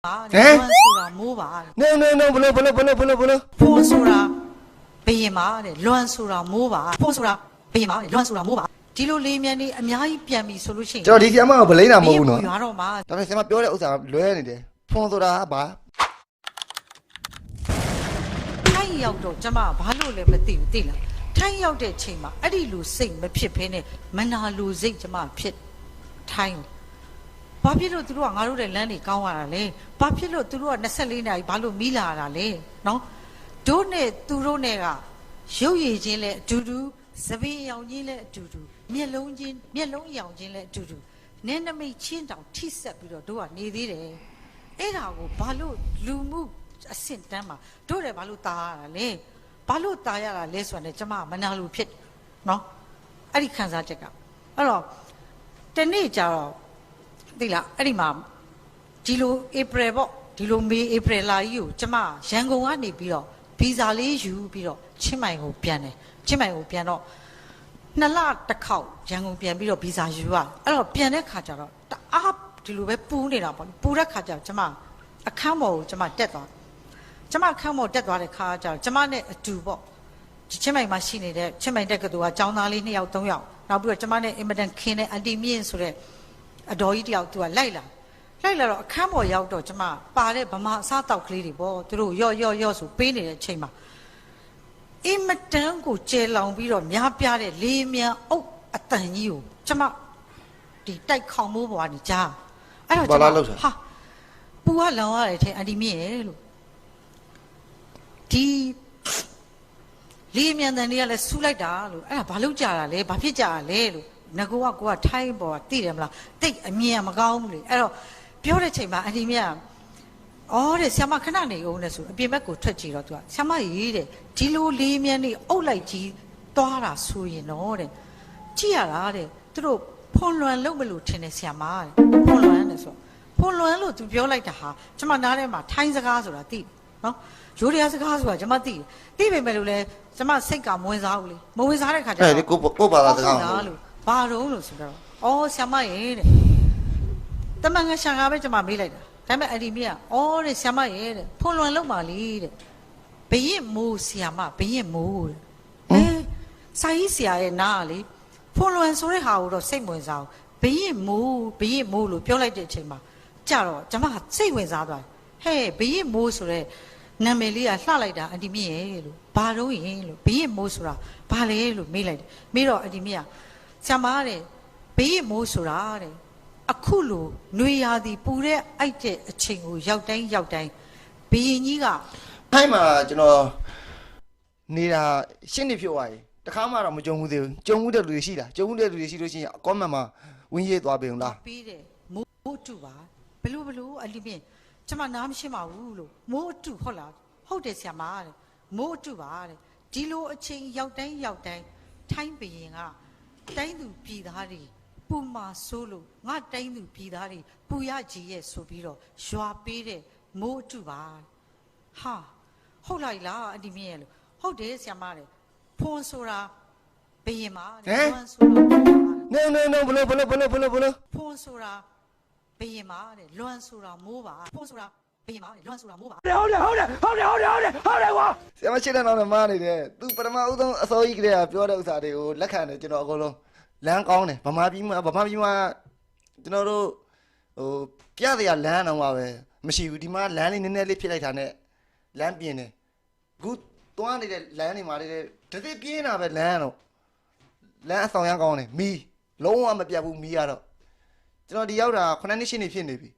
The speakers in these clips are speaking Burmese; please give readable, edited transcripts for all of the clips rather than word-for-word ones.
乱说了没吧？No，不了。破说了别嘛的，乱说了没吧？破说了别嘛的，乱说了没吧？ဒီလိုလေးမြန်နေအများကြီးပြန်ပြီဆိုလို့ရှိရင်ကျွန်တော်ဒီဆီအမကဗလိန်းတာမဟုတ်ဘူးနော် ရွာတော့မှာ ဒါပေမဲ့ဆီအမပြောတဲ့ဥစ္စာလွဲနေတယ်ဖုန်းဆိုတာဘာ ထိုင်းရောက်တော့ကျမဘာလို့လဲမသိဘူးသိလားထိုင်းရောက်တဲ့ချိန်မှာအဲ့ဒီလူစိတ်မဖြစ်ဖ ೇನೆ မနာလူစိတ်ကျမဖြစ်ထိုင်းဘာဖြစ်လို့သူတို့ကငါတို့တဲ့လမ်းတွေကောင်းရတာလဲဘာဖြစ်လို့သူတို့က24နာရီဘာလို့မီးလာရတာလဲနော်တို့နဲ့သူတို့နဲ့ကရုပ်ရည်ချင်းလဲအတူတူသပင်ရောင်ချင်းလဲအတူတူမျက်လုံးရောင်ချင်းလဲအတူတူနင်းနမိတ်ချင်းတောင်ထိဆက်ပြီးတော့တို့ကနေသေးတယ်အဲ့ဒါကိုဘာလို့လူမှုအဆင့်တန်းမှာတို့လည်းဘာလို့တားရတာလဲဘာလို့တားရတာလဲဆိုတာနဲ့ကျမမနာလူဖြစ်နော်အဲ့ဒီခံစားချက်ကအဲ့တော့တနေ့ကျတော့သိလားအဲ့ဒီမှာဒီလိုဧပြီပေါ့ဒီလိုမေဧပြီလာကြီးကိုကျမရန်ကုန်ကနေပြီးတော့ဗီဇာလေးယူပြီးတော့ချင်းမိုင်ကိုပြန်တယ်ချင်းမိုင်ကိုပြန်တော့2လတစ်ခေါက်ရန်ကုန်ပြန်ပြီးတော့ဗီဇာယူရအဲ့တော့ပြန်တဲ့ခါကျတော့တအားဒီလိုပဲပူနေတာပေါ့ပူတဲ့ခါကျတော့ကျမအခန်းပေါ်ကိုကျမတက်သွားကျမအခန်းပေါ်တက်သွားတဲ့ခါကျတော့ကျမနဲ့အတူပေါ့ချင်းမိုင်မှာရှိနေတဲ့ချင်းမိုင်တက်ကတူကចောင်းသားလေး2ယောက်3ယောက်နောက်ပြီးတော့ကျမနဲ့အင်မတန်ခင်းတဲ့အန်တီမြင့်ဆိုတဲ့အတော်ကြီးတယောက်သူကလိုက်လာတော့အခန်းပေါ်ရောက်တော့ကျမပါတဲ့ဗမာအစားတောက်ကလေးတွေပေါ့သူတို့ရော့ဆိုပေးနေတဲ့အချိန်မှာအင်မတန်ကိုကျဲလောင်ပြီးတော့များပြားတဲ့လေးမြန်အုပ်အတန်ကြီးကိုကျမဒီတိုက်ခေါင်မိုးပေါ်ကနေကြားအဲ့တော့ကျမဟာပူကလောင်ရတယ်ထဲအန်တီမြင့်ရဲ့လို့ဒီလေးမြန်တန်တွေကလည်းဆူလိုက်တာလို့အဲ့ဒါဘာလို့ကြာတာလဲဘာဖြစ်ကြာတာလဲလို့ငကိုကထိုင်းပေါ်သိတယ်မလားတိတ်အမြင်မကောင်းဘူးလေအဲ့တော့ပြောတဲ့ချိန်မှာအန်တီမြတ်အော်တဲ့ဆ iam မခဏနေအောင်လဲဆိုအပြင်ဘက်ကိုထွက်ကြည့်တော့သူကဆ iam မရေးတဲ့ဒီလိုလေးမြန်းနေအုပ်လိုက်ကြီးသွားတာဆိုရင်တော့တဲ့ကြည့်ရတာတဲ့သူတို့ဖွန်လွန်လုံးမလို့ထင်တယ်ဆ iam မတဲ့ဖွန်လွန်တယ်ဆိုဖွန်လွန်လို့သူပြောလိုက်တာဟာကျမနားထဲမှာထိုင်းစကားဆိုတာသိနော်ရိုးရာစကားဆိုတာကျမသိပေမဲ့လို့လဲကျမစိတ်ကမဝင်စားဘူးလေမဝင်စားတဲ့ခါကျတော့အဲ့ဒီကိုဘာသာစကားလို့ဘာတော့လို့ဆိုတော့အော်ဆ iam မရဲ့တဲ့တမန်ငါရှာကားပဲကျမမေးလိုက်တာဒါပေမဲ့အဒီမီကအော်တဲ့ဆ iam မရဲ့တဲ့ဖွန်လွန်လုံးပါလေတဲ့ဘရင်မိုးဆ iam မဘရင်မိုးတဲ့စာရေးဆရာရဲ့နားကလေဖွန်လွန်ဆိုတဲ့ဟာကိုတော့စိတ်ဝင်စားဘူးဘရင်မိုးလို့ပြောလိုက်တဲ့အချိန်မှာကြတော့ကျမစိတ်ဝင်စားသွားတယ်ဟဲ့ဘရင်မိုးဆိုတဲ့နာမည်လေးကလှလိုက်တာအဒီမီရဲ့လို့ဘာတော့ရင်လို့ဘရင်မိုးဆိုတာဘာလဲလို့မေးလိုက်တယ်မေးတော့အဒီမီကဆ iam မတဲ့ဘရင်မိုးဆိုတာတဲ့အခုလိုຫນွေရာသီပူတဲ့အိုက်တဲ့အချိန်ကိုရောက်တိုင်းဘီရင်ကြီးကထိုင်းမှာကျွန်တော်နေတာရှင်းနေဖြစ်သွားပြီတခါမှတော့မကြုံဘူးသေးဘူးကြုံဘူးတဲ့လူတွေရှိလားကြုံဘူးတဲ့လူတွေရှိလို့ရှိရင်အကောမန်မှာဝင်းရေးသွားပြီလားပြီးတယ်မိုးတူပါဘလို့အလီမြင့်ကျမနားမရှင်းပါဘူးလို့မိုးတူဟုတ်လားဟုတ်တယ်ဆ iam မတဲ့မိုးတူပါတဲ့ဒီလိုအချိန်ရောက်တိုင်းထိုင်းဘီရင်ကတိုင်းသူပြည်သားတွေပူမာဆိုးလို့ငါတိုင်းသူပြည်သားတွေပူရကြီးရဲ့ဆိုပြီးတော့ရွာပေးတဲ့မိုးတူပါဟာဟုတ်လိုက်လားအဒီမြင့်ရဲ့လို့ဟုတ်တယ်ဆ iam မတဲ့ဖွန်ဆိုတာဘယင်ပါတဲ့ဖွန်ဆိုတာNo ဘလို့ဖွန်ဆိုတာဘယင်ပါတဲ့လွန်ဆိုတာမိုးပါဖွန်ဆိုတာဘယင်ပါတဲ့လွန်ဆိုတာမိုးပါဟုတ်တယ်ကွာဆ iam မရှင်းတဲ့နောက်နဲ့မားနေတယ်သူပထမဦးဆုံးအစိုးရကလေးကပြောတဲ့ဥစ္စာတွေကိုလက်ခံတယ်ကျွန်တော်အကုန်လုံးလမ်းကောင်းတယ်ဗမာပြည်မှာကျွန်တော်တို့ဟိုပြရတဲ့လမ်းတော့မှာပဲမရှိဘူးဒီမှာလမ်းလေးနည်းနည်းလေးဖြစ်လိုက်တာနဲ့လမ်းပြင်တယ်အခုသွားနေတဲ့လမ်းတွေမှာတဲ့တသိပြင်းတာပဲလမ်းတော့လမ်းအဆောင်ရမ်းကောင်းတယ်မီးလုံးဝမပြတ်ဘူးမီးကတော့ကျွန်တော်ဒီရောက်တာ9နှစ်ရှင်းနေဖြစ်နေပြီ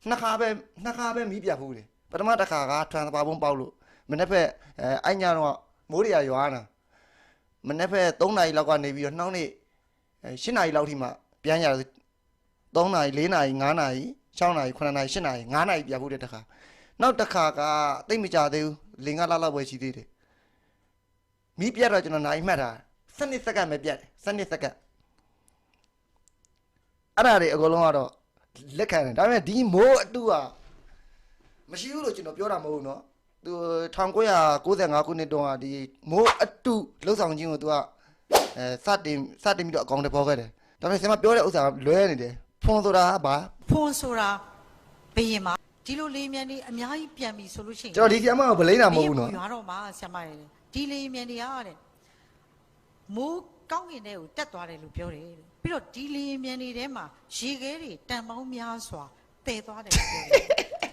နှစ်ခါပဲမီးပြတ်ဘူးလေပထမတစ်ခါကထရန်စပါဘုံပေါက်လို့မနေ့ဖက်အဲ့ညတော့မိုးရရွာနာမနေ့ဖက်3နာရီလောက်ကနေပြီးတော့နှောင်းနေ8နာရီလောက်ထိမှပြန်ရ3နာရီ4နာရီ5နာရီ6နာရီ9နာရီ10နာရီ9နာရီပြဖို့တဲ့တခါနောက်တစ်ခါကတိတ်မကြသေးဘူး5လလောက်ပဲရှိသေးတယ်မီးပြတ်တော့ကျွန်တော်နိုင်မှတ်တာ12စက္ကန့်ပဲပြတ်တယ်12စက္ကန့်အဲ့ဒါတွေအကုန်လုံးကတော့လက်ခံတယ်ဒါပေမဲ့ဒီမိုးအတူကမရှိဘူးလို့ကျွန်တော်ပြောတာမဟုတ်ဘူးเนาะသူ1995ခုနှစ်တုန်းကဒီမိုးအတူလှုပ်ဆောင်ခြင်းကိုသူကစတင်ပြီးတော့အကောင့်တွေပေါ်ခဲ့တယ်ဒါပေမဲ့ဆ iam မပြောတဲ့ဥစ္စာလွဲနေတယ်ဖွန်ဆိုတာဘာဖွန်ဆိုတာဘယင်ပါ ဒီလိုလေးမြန်နေအများကြီးပြန်ပြီဆိုလို့ရှိရင် ကျွန်တော်ဒီဆီယမကိုဗလိမ့်တာမဟုတ်ဘူးနော် ရွာတော့မှာဆရာမရဲ့ဒီလေးမြန်နေရတဲ့မိုးကောင်းကင်ထဲကိုတက်သွားတယ်လို့ပြောတယ်ပြီးတော့ဒီလေးမြန်နေထဲမှာရေခဲတွေတန်ပေါင်းများစွာတည်သွားတယ်လို့ပြောတယ်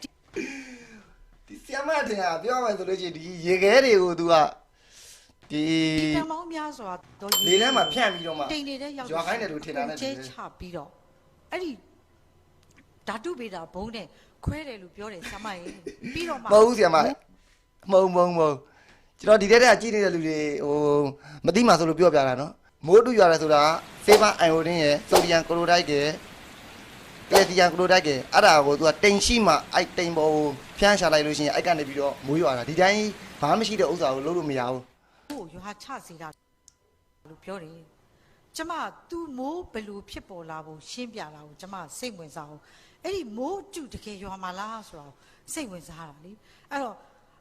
ဒီဆီယမတင်ကပြောရမယ်ဆိုလို့ရှိရင်ဒီရေခဲတွေကို तू ကဒီ တန်ပေါင်းများစွာတော့ လေထဲမှာဖြန့်ပြီးတော့မှ တိမ်နေတဲ့ရောက် ရွာခိုင်းတယ်လို့ထင်တာနဲ့ ကျဲချပြီးတော့အဲ့ဒီဓာတုဗေဒဘုံနဲ့ခွဲတယ်လို့ပြောတယ်ဆရာမရဲ့ပြီးတော့မှ မဟုတ်ဘူးဆီယမမဟုတ်ကျွန်တော်ဒီထဲကကြည့်နေတဲ့လူတွေဟိုမသိမှဆိုလို့ပြောပြတာနော်မိုးတူရွာတယ်ဆိုတာစေးပါအိုင်ဟိုဒင်းရဲ့ဆိုဒီယမ်ကလိုဒိုက်ရဲ့ပလက်တီယမ်ကလိုဒိုက်ရဲ့အဲ့ဒါကို तू ကတိမ်ရှိမှအဲ့တိမ်ပေါ်ကိုဖြန်းရှာလိုက်လို့ရှိရင်အဲ့ကနေပြီးတော့မိုးရွာတာဒီတိုင်းဘာမှမရှိတဲ့ဥစ္စာကိုလုပ်လို့မရဘူး ဟိုရွာချစေတာလို့ပြောတယ်ကျမ तू မိုးဘယ်လိုဖြစ်ပေါ်လာဖို့ရှင်းပြလာဖို့ကျမစိတ်ဝင်စားအောင်အဲ့ဒီမိုးကျတကယ်ရွာမှာလားဆိုတော့စိတ်ဝင်စားတာလေအဲ့တော့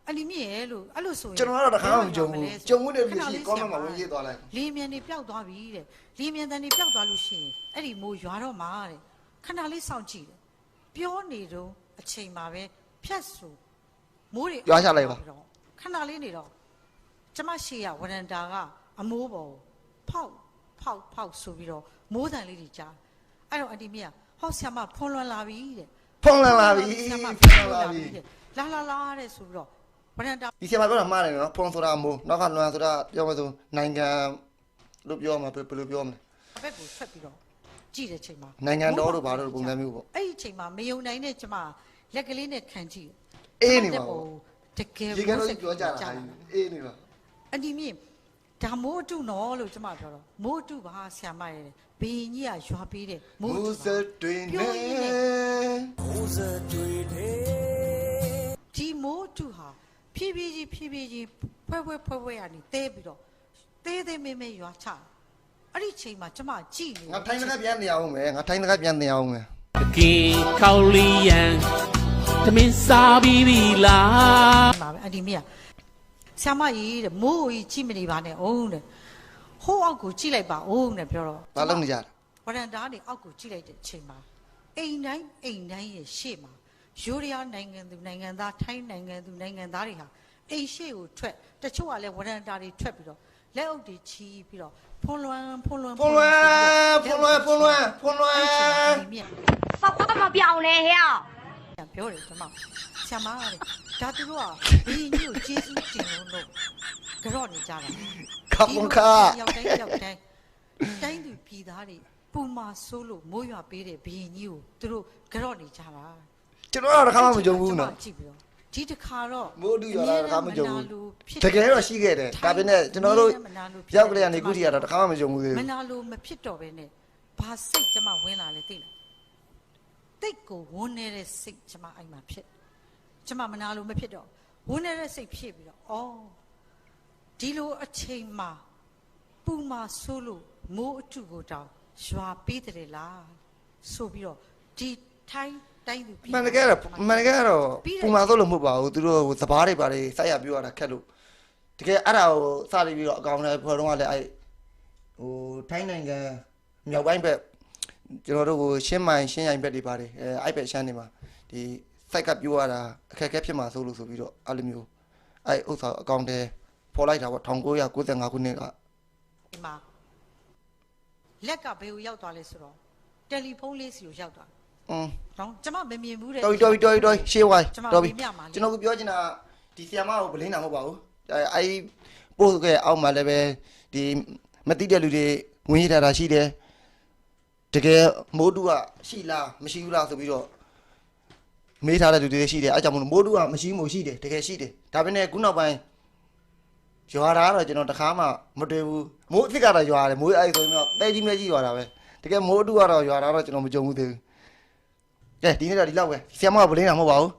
အလီမြင့်ရဲ့လို့အဲ့လိုဆိုရင် ကျွန်တော်ကတော့တခါမှမကြုံဘူးကြုံမှုတဲ့လူရှိကောင်းမှဝင်ရေးသွားလိုက် လီမြန်နေပျောက်သွားပြီတဲ့လီမြန်တန်နေပျောက်သွားလို့ရှိရင်အဲ့ဒီမိုးရွာတော့မှာတဲ့ခဏလေးစောင့်ကြည့်တယ်ပြောနေတော့အချိန်မှာပဲဖြတ်ဆိုမိုးတွေခဏလေးနေတော့ကျမရှိရဝရန်တာကအမိုးပေါ်ဖောက်ဆိုပြီးတော့မိုးတန်လေးတွေကြားအဲ့တော့အန်တီမီကဟောဆရာမဖွန်လွန်လာပြီတဲ့လာတဲ့ဆိုပြီးတော့ဝရန်တာ ဒီဆရာမပြောတာမှားတယ်နော်ဖွန်ဆိုတာမိုးနောက်ကလွန်ဆိုတာပြောမလို့နိုင်ငံလို့ပြောမှာဘယ်လိုပြောမလဲ အဘက်ကိုထွက်ပြီးတော့ကြည့်တဲ့ချိန်မှာ နိုင်ငံတော်တို့ဘာလို့ပုံစံမျိုးပေါ့ အဲ့ဒီချိန်မှာမယုံနိုင်တဲ့ကျမလက်ကလေးနဲ့ခံကြည့် အေးနေပါဘူး တကယ် ဒီကတော့ပြောကြတာအေးနေပါ အန်တီမီဒါမိုးအတုနော်လို့ကျမပြောတော့မိုးအတုပါဆရာမရဲ့ဘေးကြီးကရွာပေးတယ်မိုးအတု စတွင်နေ ဒီမိုးအတုဟာဖြည်းဖြည်းချင်းဖွဲကနေတဲပြီးတော့တဲမဲရွာချအဲ့ဒီချိန်မှာကျမကြည့်နေ ငါထိုင်းတကပြန်နေအောင်မယ်ငါထိုင်းတကပြန်နေအောင်မယ် ကေခေါလီယန်တမင်စားပြီးပြီလား ပါပဲအန်တီမီကဆရာမကြီးတဲ့မိုးကြီးကြည့်မနေပါနဲ့အောင်တဲ့ဟိုးအောက်ကိုကြည့်လိုက်ပါအောင်တဲ့ပြောတော့ ဘာလုပ်နေကြလဲ ဝရန်တာနေအောက်ကိုကြည့်လိုက်တဲ့အချိန်မှာအိမ်တိုင်းရဲ့ရှေ့မှာယူရီးယားနိုင်ငံသူနိုင်ငံသားထိုင်းနိုင်ငံသူနိုင်ငံသားတွေဟာအိမ်ရှေ့ကိုထွက်တချို့ကလည်းဝရန်တာတွေထွက်ပြီးတော့လက်အုပ်တွေချီးပြီးတော့ဖွန်လွန် ဆောက်ခွမပြောင်းနဲ့ဟဲ့ ပြောတယ်ကျမဆရာမကဒါသူတို့ကဘီညိုကျေးဇူးတင်လို့ကြော့နေကြတာ ခပ်မခါ ရောက်တိုင်းသူပြည်သားတွေပူမာဆိုးလို့မိုးရွာပေးတဲ့ဘီညိုသူတို့ကြော့နေကြတာ ကျွန်တော်တော့တခါမှမကြုံဘူးနော် ကြည့်ပြီးတော့ဒီတခါတော့ မိုးအတူရွာတာတခါမှမကြုံဘူးတကယ်တော့ရှိခဲ့တယ်ဒါပေမဲ့ကျွန်တော်တို့ရောက်ကလေးကနေခုထိကတော့တခါမှမကြုံဘူးသေး မ ဘူး နာလို့မဖြစ်တော့ပဲနဲ့ဘာစိတ်ကျမဝင်လာလဲသိလားတိတ်ကိုဝန်းနေတဲ့စိတ်ကျမအိမ်မှာဖြစ်ကျမမနာလို့မဖြစ်တော့ဝန်းနေတဲ့စိတ်ဖြစ်ပြီးတော့အော်ဒီလိုအချိန်မှာပူမာဆိုးလို့မိုးအထုကိုတောင်ရွာပေးတယ်လားဆိုပြီးတော့ဒီထိုင်းတိုင်းသူပြည် မှန်တကယ်တော့ပူမာဆိုလို့မဟုတ်ပါဘူးသူတို့ဟိုစပားတွေပါတယ်စိုက်ရပြောရတာခက်လို့တကယ်အဲ့ဒါကိုစလိပြီးတော့အကောင်တွေဖော်တော့ကလည်းအဲ့ဟိုထိုင်းနိုင်ငံမြောက်ပိုင်းဘက်ကျွန်တော်တို့ကိုရှင်းမိုင်ရှင်းရိုင်ဘက်တွေပါတယ်အဲ့ဘက်ရှမ်းတွေမှာဒီစိုက်ကပြောရတာအခက်အခဲဖြစ်မှာဆိုလို့ဆိုပြီးတော့အဲ့လိုမျိုးအဲ့ဥစ္စာအကောင်တွေဖော်လိုက်တာပေါ့1995ခုနှစ်က ဒီမှာလက်ကဘယ်ကိုရောက်သွားလဲဆိုတော့တယ်လီဖုန်းလေးစီကိုရောက်သွားနော်ကျမမမြင်ဘူးတဲ့ တော်ရှေးဝိုင်းတော်ပြီကျွန်တော်ကပြောချင်တာဒီဆီယမကိုဗလင်းတာမဟုတ်ပါဘူးအဲ့ပို့ကအောက်မှာလည်းပဲဒီမတိတဲ့လူတွေဝင်ရတာရှိတယ်တကယ်မိုးတူကရှိလားမရှိဘူးလားဆိုပြီးတော့မေးထားတဲ့လူတွေရှိတယ်အဲကြောင့်မို့မိုးတူကမရှိမို့ရှိတယ်တကယ်ရှိတယ်ဒါပေမဲ့ခုနောက်ပိုင်းရွာတာတော့ကျွန်တော်တခါမှမတွေ့ဘူးမိုးအစ်စ်ကတော့ရွာတယ်မိုးအဲ့ဆိုရင်တော့တဲကြီးမဲကြီးရွာတာပဲတကယ်မိုးတူကတော့ရွာတာတော့ကျွန်တော်မကြုံဘူးသေးဘူးကဲဒီနေ့တော့ဒီလောက်ပဲဆီယမကဗလင်းတာမဟုတ်ပါဘူး